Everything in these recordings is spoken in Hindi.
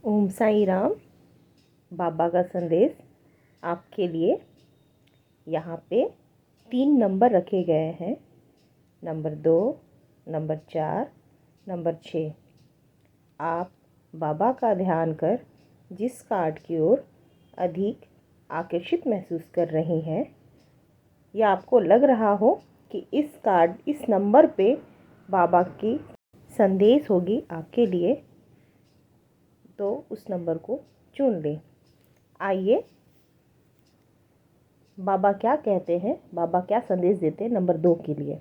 ओम साईं राम। बाबा का संदेश आपके लिए। यहाँ पे 3 नंबर रखे गए हैं। Number 2, number 4, number 6। आप बाबा का ध्यान कर जिस कार्ड की ओर अधिक आकर्षित महसूस कर रही हैं, या आपको लग रहा हो कि इस नंबर पे बाबा की संदेश होगी आपके लिए, तो उस नंबर को चुन लें। आइए, बाबा क्या कहते हैं, बाबा क्या संदेश देते हैं नंबर 2 के लिए।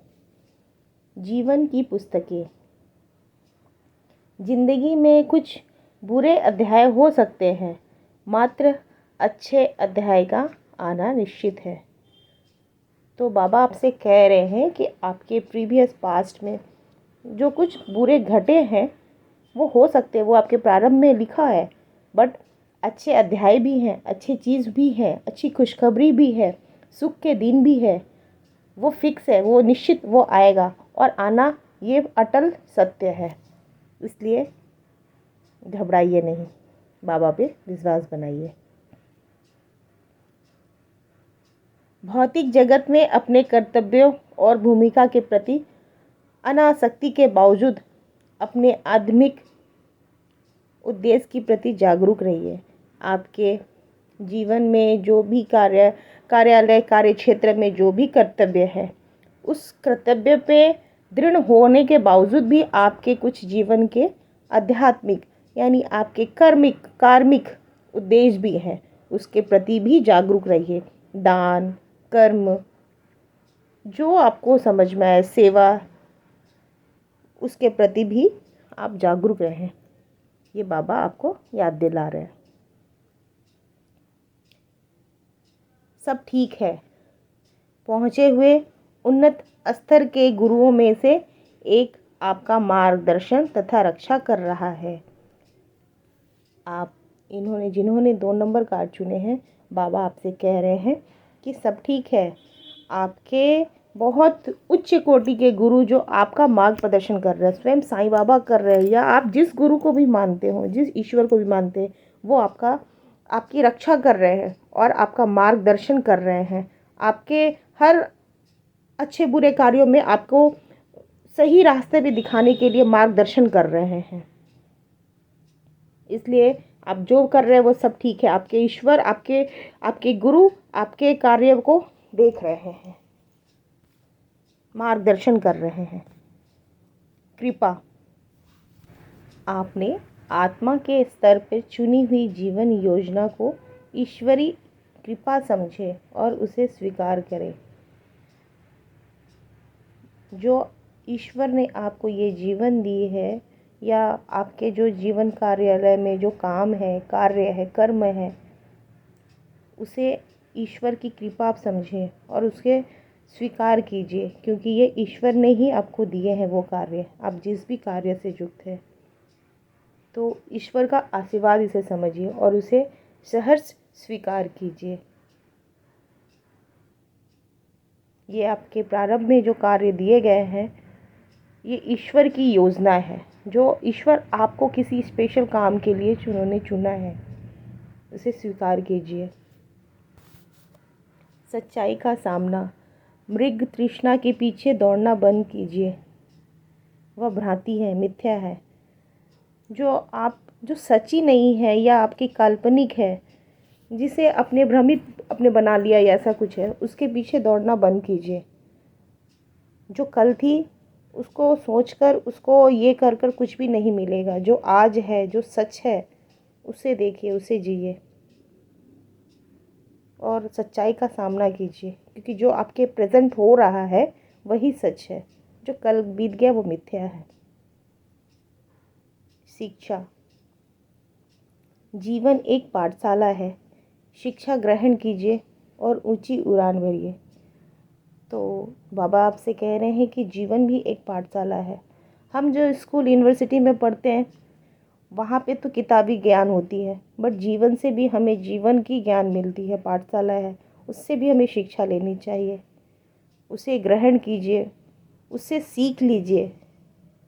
जीवन की पुस्तकें। जिंदगी में कुछ बुरे अध्याय हो सकते हैं, मात्र अच्छे अध्याय का आना निश्चित है। तो बाबा आपसे कह रहे हैं कि आपके प्रीवियस पास्ट में जो कुछ बुरे घटे हैं वो हो सकते हैं, वो आपके प्रारंभ में लिखा है, बट अच्छे अध्याय भी हैं, अच्छी चीज़ भी है, अच्छी खुशखबरी भी है, सुख के दिन भी है। वो फिक्स है, वो निश्चित वो आएगा और आना ये अटल सत्य है। इसलिए घबराइए नहीं, बाबा पे विश्वास बनाइए। भौतिक जगत में अपने कर्तव्यों और भूमिका के प्रति अनासक्ति के बावजूद अपने आध्यात्मिक उद्देश्य के प्रति जागरूक रहिए। आपके जीवन में जो भी कार्यालय कार्य क्षेत्र में जो भी कर्तव्य है, उस कर्तव्य पे दृढ़ होने के बावजूद भी आपके कुछ जीवन के आध्यात्मिक यानी आपके कार्मिक उद्देश्य भी हैं, उसके प्रति भी जागरूक रहिए। दान, कर्म, जो आपको समझ में आए, सेवा, उसके प्रति भी आप जागरूक रहें। ये बाबा आपको याद दिला रहे हैं। सब ठीक है। पहुँचे हुए उन्नत स्तर के गुरुओं में से एक आपका मार्गदर्शन तथा रक्षा कर रहा है। आप जिन्होंने 2 नंबर कार्ड चुने हैं, बाबा आपसे कह रहे हैं कि सब ठीक है। आपके बहुत उच्च कोटि के गुरु जो आपका मार्गदर्शन कर रहे हैं, स्वयं साईं बाबा कर रहे हैं, या आप जिस गुरु को भी मानते हो, जिस ईश्वर को भी मानते हैं, वो आपकी रक्षा कर रहे हैं और आपका मार्गदर्शन कर रहे हैं। आपके हर अच्छे बुरे कार्यों में आपको सही रास्ते पे दिखाने के लिए मार्गदर्शन कर रहे हैं। इसलिए आप जो कर रहे हैं वो सब ठीक है। आपके ईश्वर, आपके गुरु आपके कार्य को देख रहे हैं, मार्गदर्शन कर रहे हैं। कृपा। आपने आत्मा के स्तर पर चुनी हुई जीवन योजना को ईश्वरी कृपा समझे और उसे स्वीकार करें। जो ईश्वर ने आपको ये जीवन दी है, या आपके जो जीवन कार्यालय में जो काम है, कार्य है, कर्म है, उसे ईश्वर की कृपा आप समझें और उसके स्वीकार कीजिए, क्योंकि ये ईश्वर ने ही आपको दिए हैं वो कार्य। आप जिस भी कार्य से युक्त है, तो ईश्वर का आशीर्वाद इसे समझिए और उसे सहर्ष स्वीकार कीजिए। ये आपके प्रारंभ में जो कार्य दिए गए हैं, ये ईश्वर की योजना है, जो ईश्वर आपको किसी स्पेशल काम के लिए उन्होंने चुना है, उसे स्वीकार कीजिए। सच्चाई का सामना। मृग तृष्णा के पीछे दौड़ना बंद कीजिए। वह भ्रांति है, मिथ्या है। जो सच्ची नहीं है या आपकी काल्पनिक है, जिसे अपने बना लिया या ऐसा कुछ है, उसके पीछे दौड़ना बंद कीजिए। जो कल थी उसको सोचकर, उसको ये कर कर कुछ भी नहीं मिलेगा। जो आज है, जो सच है, उसे देखिए, उसे जिए और सच्चाई का सामना कीजिए, क्योंकि जो आपके प्रेजेंट हो रहा है वही सच है। जो कल बीत गया वो मिथ्या है। शिक्षा। जीवन एक पाठशाला है। शिक्षा ग्रहण कीजिए और ऊंची उड़ान भरिए। तो बाबा आपसे कह रहे हैं कि जीवन भी एक पाठशाला है। हम जो स्कूल यूनिवर्सिटी में पढ़ते हैं, वहाँ पे तो किताबी ज्ञान होती है, बट जीवन से भी हमें जीवन की ज्ञान मिलती है, पाठशाला है, उससे भी हमें शिक्षा लेनी चाहिए। उसे ग्रहण कीजिए, उससे सीख लीजिए,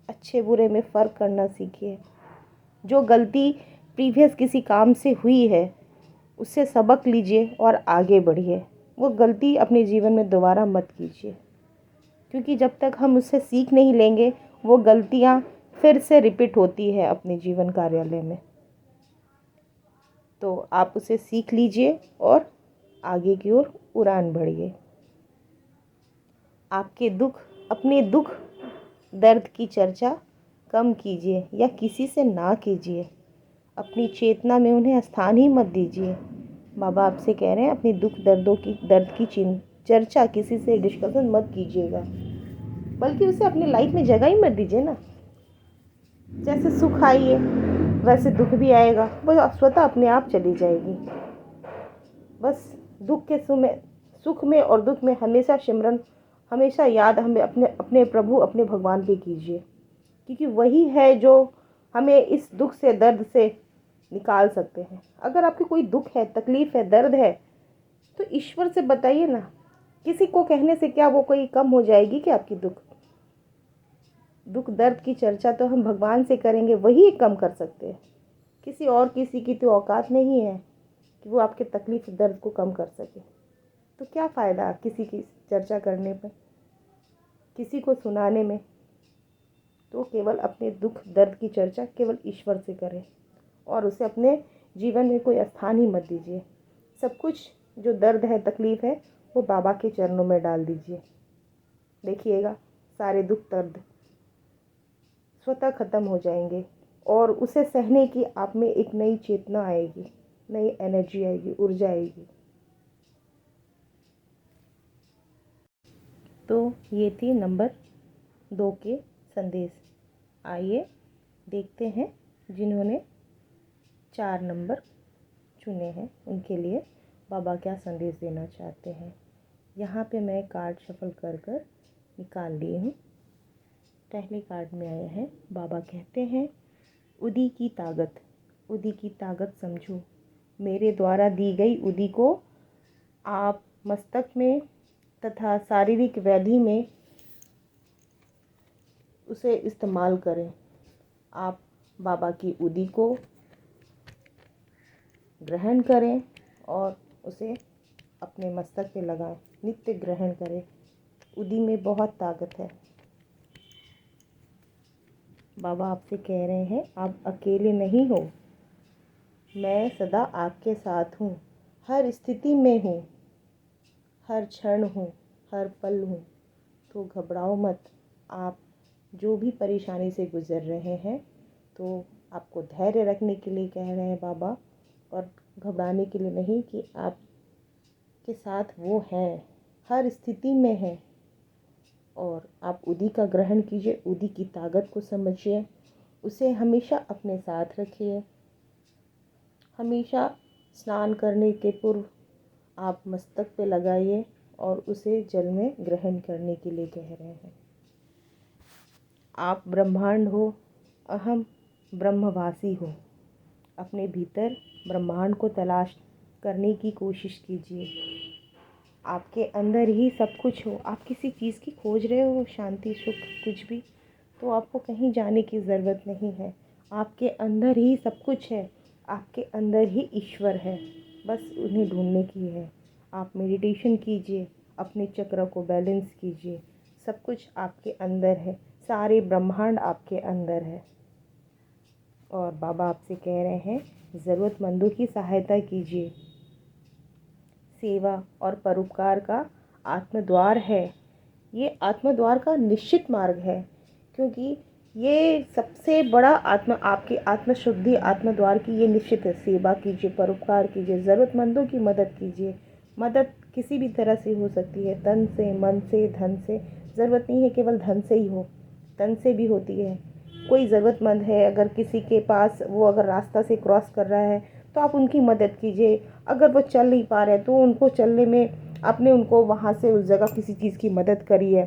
अच्छे बुरे में फ़र्क करना सीखिए। जो गलती प्रीवियस किसी काम से हुई है उससे सबक लीजिए और आगे बढ़िए। वो गलती अपने जीवन में दोबारा मत कीजिए, क्योंकि जब तक हम उससे सीख नहीं लेंगे वो गलतियाँ फिर से रिपीट होती है अपने जीवन कार्यालय में। तो आप उसे सीख लीजिए और आगे की ओर उड़ान भरिए। अपने दुख दर्द की चर्चा कम कीजिए या किसी से ना कीजिए। अपनी चेतना में उन्हें स्थान ही मत दीजिए। बाबा आपसे कह रहे हैं अपनी दर्द की चर्चा किसी से डिस्कशन मत कीजिएगा, बल्कि उसे अपनी लाइफ में जगह ही मत दीजिए ना। जैसे सुख आइए वैसे दुख भी आएगा, वो स्वतः अपने आप चली जाएगी। बस सुख में और दुख में हमेशा सिमरन, हमेशा याद हमें अपने अपने प्रभु अपने भगवान पे कीजिए, क्योंकि वही है जो हमें इस दुख से दर्द से निकाल सकते हैं। अगर आपकी कोई दुख है, तकलीफ़ है, दर्द है, तो ईश्वर से बताइए ना। किसी को कहने से क्या वो कोई कम हो जाएगी कि आपकी दुख दर्द की चर्चा तो हम भगवान से करेंगे, वही कम कर सकते हैं। किसी की तो औकात नहीं है कि वो आपके तकलीफ़ दर्द को कम कर सके। तो क्या फ़ायदा किसी की चर्चा करने पर, किसी को सुनाने में। तो केवल अपने दुख दर्द की चर्चा केवल ईश्वर से करें और उसे अपने जीवन में कोई स्थान ही मत दीजिए। सब कुछ जो दर्द है, तकलीफ़ है, वो बाबा के चरणों में डाल दीजिए। देखिएगा सारे दुख दर्द स्वतः ख़त्म हो जाएंगे और उसे सहने की आप में एक नई चेतना आएगी, नई एनर्जी आएगी, ऊर्जा आएगी। तो ये थी नंबर 2 के संदेश। आइए देखते हैं जिन्होंने 4 नंबर चुने हैं उनके लिए बाबा क्या संदेश देना चाहते हैं। यहाँ पे मैं कार्ड शफल कर कर निकाल ली हूँ। पहले कार्ड में आया है, बाबा कहते हैं उदी की ताकत समझो। मेरे द्वारा दी गई उदी को आप मस्तक में तथा शारीरिक व्याधि में उसे इस्तेमाल करें। आप बाबा की उदी को ग्रहण करें और उसे अपने मस्तक पे लगाएं, नित्य ग्रहण करें। उदी में बहुत ताकत है। बाबा आपसे कह रहे हैं आप अकेले नहीं हो, मैं सदा आपके साथ हूँ, हर स्थिति में हूँ, हर क्षण हूँ, हर पल हूँ। तो घबराओ मत। आप जो भी परेशानी से गुज़र रहे हैं तो आपको धैर्य रखने के लिए कह रहे हैं बाबा, और घबराने के लिए नहीं, कि आपके साथ वो हैं, हर स्थिति में है। और आप उदी का ग्रहण कीजिए, उदी की ताकत को समझिए, उसे हमेशा अपने साथ रखिए। हमेशा स्नान करने के पूर्व आप मस्तक पे लगाइए और उसे जल में ग्रहण करने के लिए कह रहे हैं। आप ब्रह्मांड हो, अहम ब्रह्मवासी हो। अपने भीतर ब्रह्मांड को तलाश करने की कोशिश कीजिए। आपके अंदर ही सब कुछ हो। आप किसी चीज़ की खोज रहे हो, शांति, सुख, कुछ भी, तो आपको कहीं जाने की ज़रूरत नहीं है। आपके अंदर ही सब कुछ है, आपके अंदर ही ईश्वर है, बस उन्हें ढूंढने की है। आप मेडिटेशन कीजिए, अपने चक्र को बैलेंस कीजिए। सब कुछ आपके अंदर है, सारे ब्रह्मांड आपके अंदर है। और बाबा आपसे कह रहे हैं ज़रूरतमंदों की सहायता कीजिए। सेवा और परोपकार का आत्मद्वार है। ये आत्मद्वार का निश्चित मार्ग है, क्योंकि ये सबसे बड़ा आपकी आत्मशुद्धि आत्मद्वार की ये निश्चित है। सेवा कीजिए, परोपकार कीजिए, ज़रूरतमंदों की मदद कीजिए। मदद किसी भी तरह से हो सकती है, तन से, मन से, धन से। ज़रूरत नहीं है केवल धन से ही हो, तन से भी होती है। कोई ज़रूरतमंद है, अगर किसी के पास वो अगर रास्ता से क्रॉस कर रहा है तो आप उनकी मदद कीजिए। अगर वो चल नहीं पा रहे तो उनको चलने में आपने उनको वहाँ से उस जगह किसी चीज़ की मदद करी है,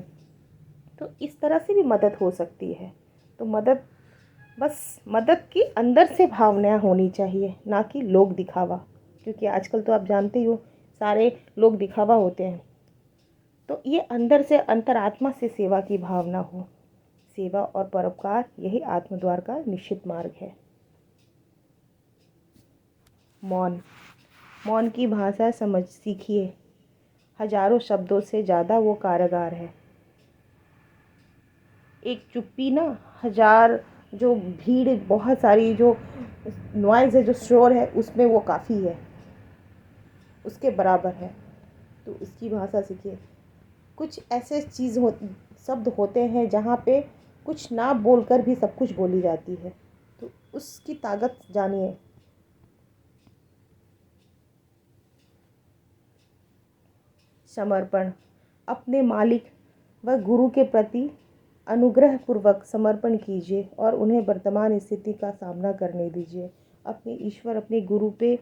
तो इस तरह से भी मदद हो सकती है। तो मदद की अंदर से भावनाएं होनी चाहिए, ना कि लोग दिखावा, क्योंकि आजकल तो आप जानते ही हो सारे लोग दिखावा होते हैं। तो ये अंदर से, अंतरात्मा से सेवा की भावना हो। सेवा और परोपकार यही आत्मद्वार का निश्चित मार्ग है। मौन। मौन की भाषा समझ सीखिए। हजारों शब्दों से ज़्यादा वो कारगर है। एक चुप्पी ना हजार जो भीड़, बहुत सारी जो नॉइज़ है, जो शोर है, उसमें वो काफ़ी है, उसके बराबर है। तो इसकी भाषा सीखिए। कुछ ऐसे शब्द होते हैं जहाँ पे कुछ ना बोलकर भी सब कुछ बोली जाती है, तो उसकी ताकत जानिए। समर्पण। अपने मालिक व गुरु के प्रति अनुग्रह पूर्वक समर्पण कीजिए और उन्हें वर्तमान स्थिति का सामना करने दीजिए। अपने ईश्वर, अपने गुरु पे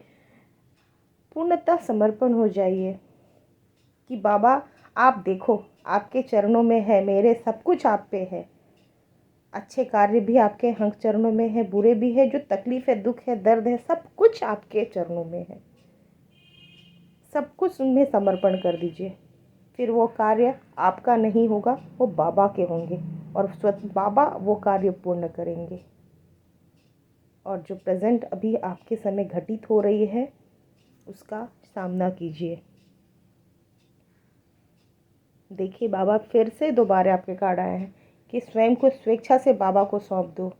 पूर्णतः समर्पण हो जाइए कि बाबा आप देखो, आपके चरणों में है, मेरे सब कुछ आप पे है। अच्छे कार्य भी आपके चरणों में है, बुरे भी है, जो तकलीफ है, दुख है, दर्द है, सब कुछ आपके चरणों में है। सब कुछ उनमें समर्पण कर दीजिए। फिर वो कार्य आपका नहीं होगा, वो बाबा के होंगे और स्वतः बाबा वो कार्य पूर्ण करेंगे। और जो प्रेजेंट अभी आपके समय घटित हो रही है, उसका सामना कीजिए। देखिए, बाबा फिर से दोबारा आपके कार्ड आए हैं कि स्वयं को स्वेच्छा से बाबा को सौंप दो।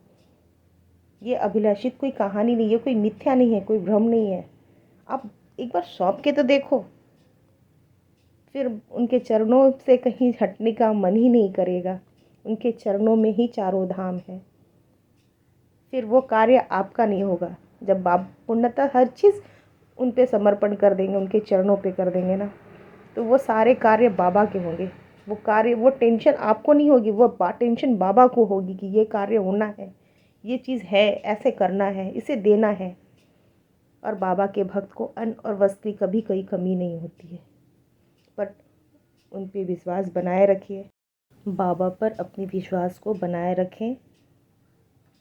ये अभिलाषित कोई कहानी नहीं है, कोई मिथ्या नहीं है, कोई भ्रम नहीं है। आप एक बार सौंप के तो देखो, फिर उनके चरणों से कहीं हटने का मन ही नहीं करेगा। उनके चरणों में ही चारों धाम है। फिर वो कार्य आपका नहीं होगा। जब आप पूर्णतः हर चीज़ उन पे समर्पण कर देंगे, उनके चरणों पे कर देंगे ना, तो वो सारे कार्य बाबा के होंगे। वो कार्य, वो टेंशन आपको नहीं होगी, वो टेंशन बाबा को होगी कि ये कार्य होना है, ये चीज़ है, ऐसे करना है, इसे देना है। और बाबा के भक्त को अन्न और वस्त्र की कभी कोई कमी नहीं होती है। पर उन पे विश्वास बनाए रखिए। बाबा पर अपने विश्वास को बनाए रखें।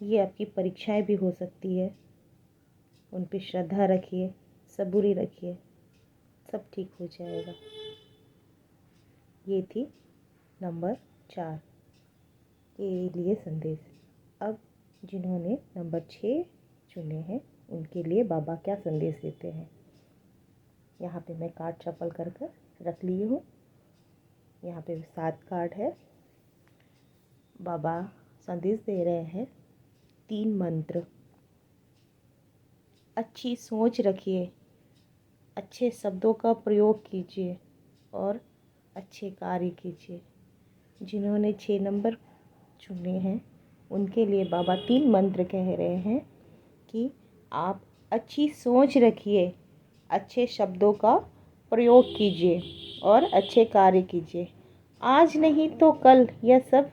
ये आपकी परीक्षाएं भी हो सकती है, उन पे श्रद्धा रखिए, सबूरी रखिए, सब ठीक हो जाएगा। ये थी नंबर 4 के लिए संदेश। अब जिन्होंने नंबर 6 चुने हैं, उनके लिए बाबा क्या संदेश देते हैं, यहाँ पे मैं कार्ड शफल कर रख ली हूँ। यहाँ पे 7 कार्ड है। बाबा संदेश दे रहे हैं 3 मंत्र। अच्छी सोच रखिए, अच्छे शब्दों का प्रयोग कीजिए और अच्छे कार्य कीजिए। जिन्होंने 6 नंबर चुने हैं, उनके लिए बाबा 3 मंत्र कह रहे हैं कि आप अच्छी सोच रखिए, अच्छे शब्दों का प्रयोग कीजिए और अच्छे कार्य कीजिए। आज नहीं तो कल यह सब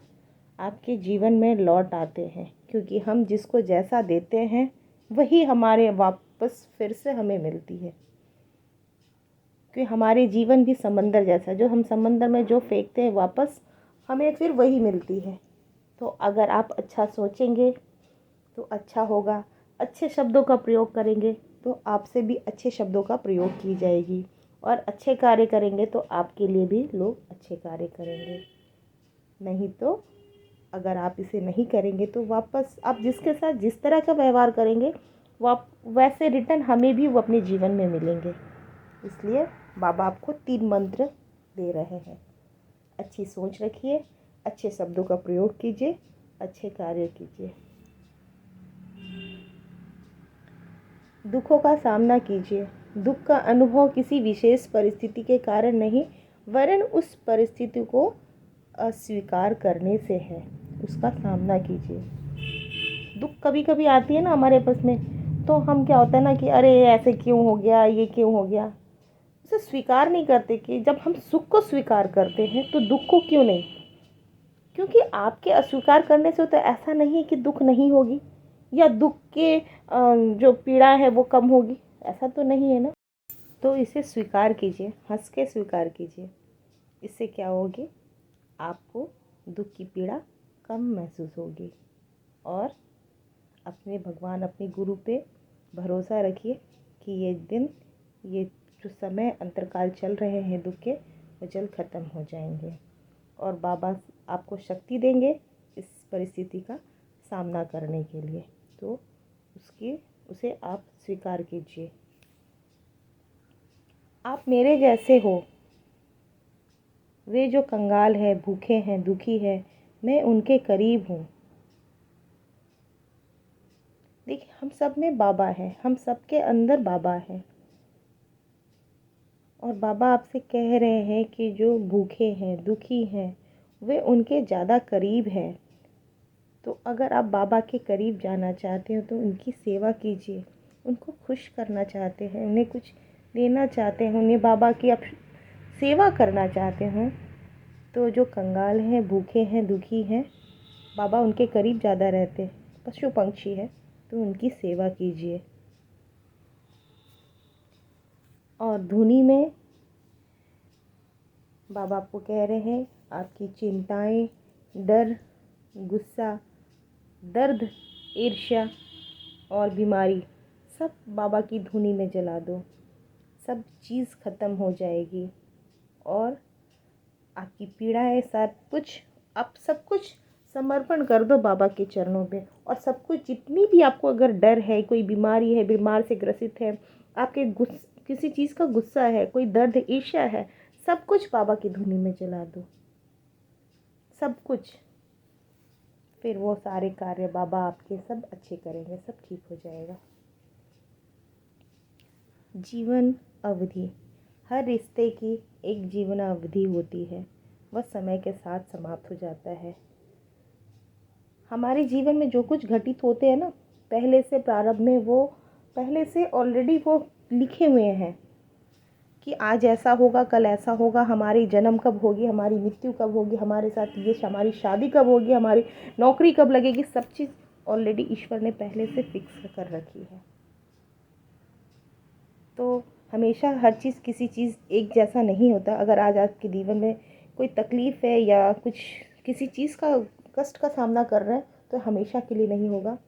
आपके जीवन में लौट आते हैं, क्योंकि हम जिसको जैसा देते हैं वही हमारे वापस फिर से हमें मिलती है। कि हमारे जीवन भी समंदर जैसा, जो हम समंदर में जो फेंकते हैं वापस हमें फिर वही मिलती है। तो अगर आप अच्छा सोचेंगे तो अच्छा होगा, अच्छे शब्दों का प्रयोग करेंगे तो आपसे भी अच्छे शब्दों का प्रयोग की जाएगी, और अच्छे कार्य करेंगे तो आपके लिए भी लोग अच्छे कार्य करेंगे। नहीं तो अगर आप इसे नहीं करेंगे तो वापस आप जिसके साथ जिस तरह का व्यवहार करेंगे, वो वैसे रिटर्न हमें भी वो अपने जीवन में मिलेंगे। इसलिए बाबा आपको 3 मंत्र दे रहे हैं। अच्छी सोच रखिए, अच्छे शब्दों का प्रयोग कीजिए, अच्छे कार्य कीजिए। दुखों का सामना कीजिए। दुख का अनुभव किसी विशेष परिस्थिति के कारण नहीं, वरन उस परिस्थिति को अस्वीकार करने से है। उसका सामना कीजिए। दुख कभी कभी आती है ना हमारे पास में, तो हम क्या होता है ना कि अरे ऐसे क्यों हो गया, ये क्यों हो गया, उसे स्वीकार नहीं करते। कि जब हम सुख को स्वीकार करते हैं तो दुख को क्यों नहीं। क्योंकि आपके अस्वीकार करने से तो ऐसा नहीं कि दुख नहीं होगी या दुख के जो पीड़ा है वो कम होगी, ऐसा तो नहीं है ना। तो इसे स्वीकार कीजिए, हंस के स्वीकार कीजिए। इससे क्या होगी, आपको दुख की पीड़ा कम महसूस होगी। और अपने भगवान, अपने गुरु पे भरोसा रखिए कि ये दिन, ये जो समय अंतरकाल चल रहे हैं दुख के, वो जल्द ख़त्म हो जाएंगे और बाबा आपको शक्ति देंगे इस परिस्थिति का सामना करने के लिए। तो उसे आप स्वीकार कीजिए। आप मेरे जैसे हो। वे जो कंगाल है, भूखे हैं, दुखी है, मैं उनके करीब हूँ। देखिए, हम सब में बाबा है, हम सब के अंदर बाबा है। और बाबा आपसे कह रहे हैं कि जो भूखे हैं, दुखी हैं, वे उनके ज़्यादा करीब हैं। तो अगर आप बाबा के करीब जाना चाहते हो तो उनकी सेवा कीजिए। उनको खुश करना चाहते हैं, उन्हें कुछ देना चाहते हैं, उन्हें बाबा की आप सेवा करना चाहते हैं, तो जो कंगाल हैं, भूखे हैं, दुखी हैं, बाबा उनके करीब ज़्यादा रहते हैं। पशु पंक्षी है तो उनकी सेवा कीजिए। और धुनी में बाबा आपको कह रहे हैं, आपकी चिंताएं, डर, गुस्सा, दर्द, ईर्ष्या और बीमारी सब बाबा की धुनी में जला दो। सब चीज़ ख़त्म हो जाएगी और आपकी पीड़ाएं, सब कुछ, आप सब कुछ समर्पण कर दो बाबा के चरणों पे। और सब कुछ, जितनी भी आपको अगर डर है, कोई बीमारी है, बीमार से ग्रसित है, आपके किसी चीज़ का गुस्सा है, कोई दर्द, ईर्ष्या है, सब कुछ बाबा की धुनी में जला दो। सब कुछ। फिर वो सारे कार्य बाबा आपके सब अच्छे करेंगे, सब ठीक हो जाएगा। जीवन अवधि। हर रिश्ते की एक जीवन अवधि होती है, वह समय के साथ समाप्त हो जाता है। हमारे जीवन में जो कुछ घटित होते हैं ना, पहले से प्रारंभ में, वो पहले से ऑलरेडी वो लिखे हुए हैं कि आज ऐसा होगा, कल ऐसा होगा, हमारी जन्म कब होगी, हमारी मृत्यु कब होगी, हमारे साथ ये, हमारी शादी कब होगी, हमारी नौकरी कब लगेगी, सब चीज़ ऑलरेडी ईश्वर ने पहले से फिक्स कर रखी है। तो हमेशा हर चीज़, किसी चीज़ एक जैसा नहीं होता। अगर आज आपके जीवन में कोई तकलीफ़ है या कुछ किसी चीज़ का कष्ट का सामना कर रहे हैं, तो हमेशा के लिए नहीं होगा।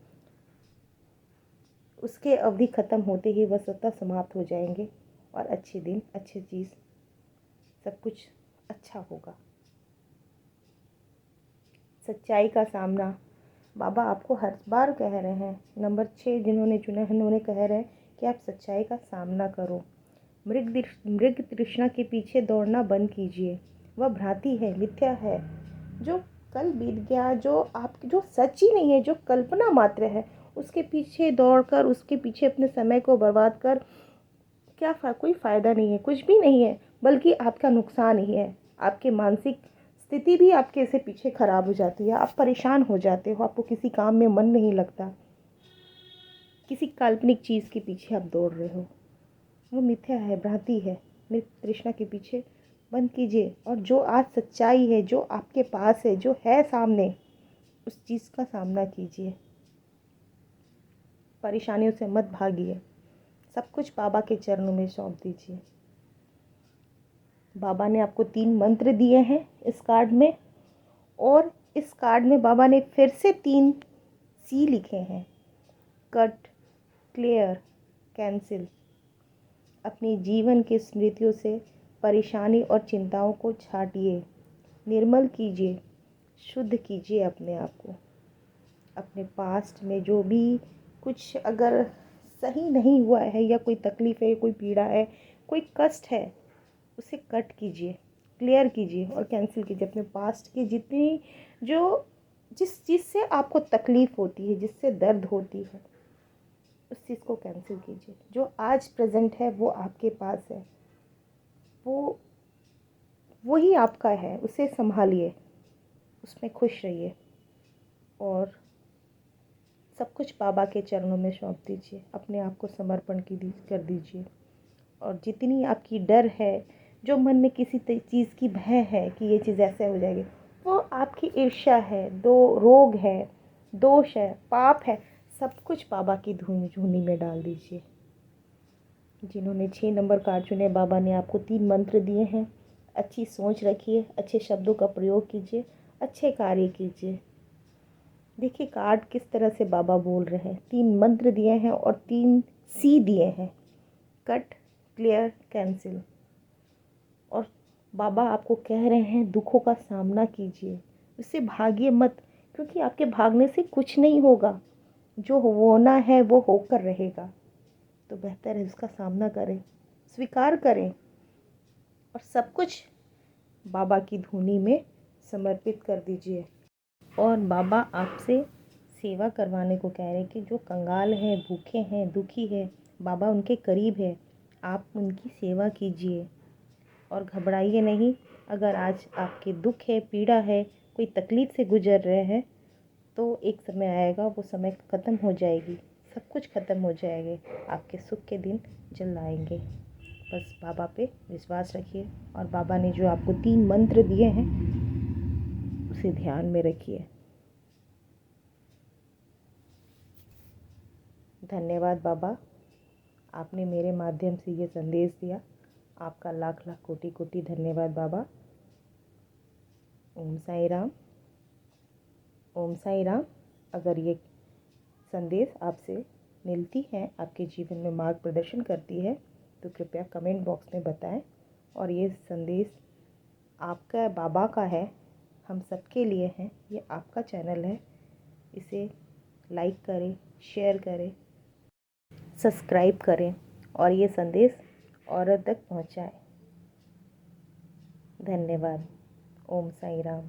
उसके अवधि ख़त्म होते ही वह स्वतः समाप्त हो जाएंगे और अच्छे दिन, अच्छी चीज़, सब कुछ अच्छा होगा। सच्चाई का सामना। बाबा आपको हर बार कह रहे हैं, नंबर 6 जिन्होंने चुना है, उन्होंने कह रहे हैं कि आप सच्चाई का सामना करो। मृग तृष्णा के पीछे दौड़ना बंद कीजिए। वह भ्रांति है, मिथ्या है, जो कल बीत गया, जो सच ही नहीं है, जो कल्पना मात्र है, उसके पीछे दौड़कर, उसके पीछे अपने समय को बर्बाद कर क्या कोई फ़ायदा नहीं है, कुछ भी नहीं है, बल्कि आपका नुकसान ही है। आपके मानसिक स्थिति भी आपके से पीछे ख़राब हो जाती है, आप परेशान हो जाते हो, आपको किसी काम में मन नहीं लगता, किसी काल्पनिक चीज़ के पीछे आप दौड़ रहे हो। वो मिथ्या है, भ्रांति है। मृत तृष्णा के पीछे बंद कीजिए और जो आज सच्चाई है, जो आपके पास है, जो है सामने, उस चीज़ का सामना कीजिए। परेशानियों से मत भागिए, सब कुछ बाबा के चरणों में सौंप दीजिए। बाबा ने आपको 3 मंत्र दिए हैं इस कार्ड में, और इस कार्ड में बाबा ने फिर से 3 सी लिखे हैं, कट, क्लियर, कैंसिल। अपनी जीवन की स्मृतियों से परेशानी और चिंताओं को छांटिए, निर्मल कीजिए, शुद्ध कीजिए अपने आप को। अपने पास्ट में जो भी कुछ अगर सही नहीं हुआ है, या कोई तकलीफ़ है, कोई पीड़ा है, कोई कष्ट है, उसे कट कीजिए, क्लियर कीजिए और कैंसिल कीजिए। अपने पास्ट की जितनी जो जिस चीज़ से आपको तकलीफ़ होती है, जिससे दर्द होती है, उस चीज़ को कैंसिल कीजिए। जो आज प्रेजेंट है वो आपके पास है, वो वही आपका है, उसे संभालिए, उसमें खुश रहिए और सब कुछ बाबा के चरणों में सौंप दीजिए। अपने आप को समर्पण कर दीजिए। और जितनी आपकी डर है, जो मन में किसी चीज़ की भय है कि ये चीज़ ऐसे हो जाएगी, वो आपकी ईर्ष्या है, दो रोग है, दोष है, पाप है, सब कुछ बाबा की झोली में डाल दीजिए। जिन्होंने 6 नंबर कार्ड चुने, बाबा ने आपको 3 मंत्र दिए हैं। अच्छी सोच रखिए, अच्छे शब्दों का प्रयोग कीजिए, अच्छे कार्य कीजिए। देखिए कार्ड किस तरह से बाबा बोल रहे हैं। 3 मंत्र दिए हैं और 3 सी दिए हैं, कट, क्लियर, कैंसिल। और बाबा आपको कह रहे हैं दुखों का सामना कीजिए, उससे भागिए मत, क्योंकि आपके भागने से कुछ नहीं होगा। जो होना है वो होकर रहेगा। तो बेहतर है उसका सामना करें, स्वीकार करें और सब कुछ बाबा की धुनी में समर्पित कर दीजिए। और बाबा आपसे सेवा करवाने को कह रहे हैं कि जो कंगाल हैं, भूखे हैं, दुखी है, बाबा उनके करीब है। आप उनकी सेवा कीजिए और घबराइए नहीं। अगर आज आपके दुख है, पीड़ा है, कोई तकलीफ़ से गुजर रहे हैं, तो एक समय आएगा, वो समय ख़त्म हो जाएगी, सब कुछ ख़त्म हो जाएंगे, आपके सुख के दिन जल्द आएंगे। बस बाबा पे विश्वास रखिए और बाबा ने जो आपको 3 मंत्र दिए हैं उसे ध्यान में रखिए। धन्यवाद बाबा, आपने मेरे माध्यम से ये संदेश दिया। आपका लाख लाख कोटि कोटि धन्यवाद बाबा। ओम साई राम। ओम साई राम। अगर ये संदेश आपसे मिलती है, आपके जीवन में मार्गदर्शन करती है, तो कृपया कमेंट बॉक्स में बताएं। और ये संदेश आपका बाबा का है, हम सबके लिए हैं। ये आपका चैनल है, इसे लाइक करें, शेयर करें, सब्सक्राइब करें और ये संदेश औरों तक पहुंचाएं। धन्यवाद। ओम साई राम।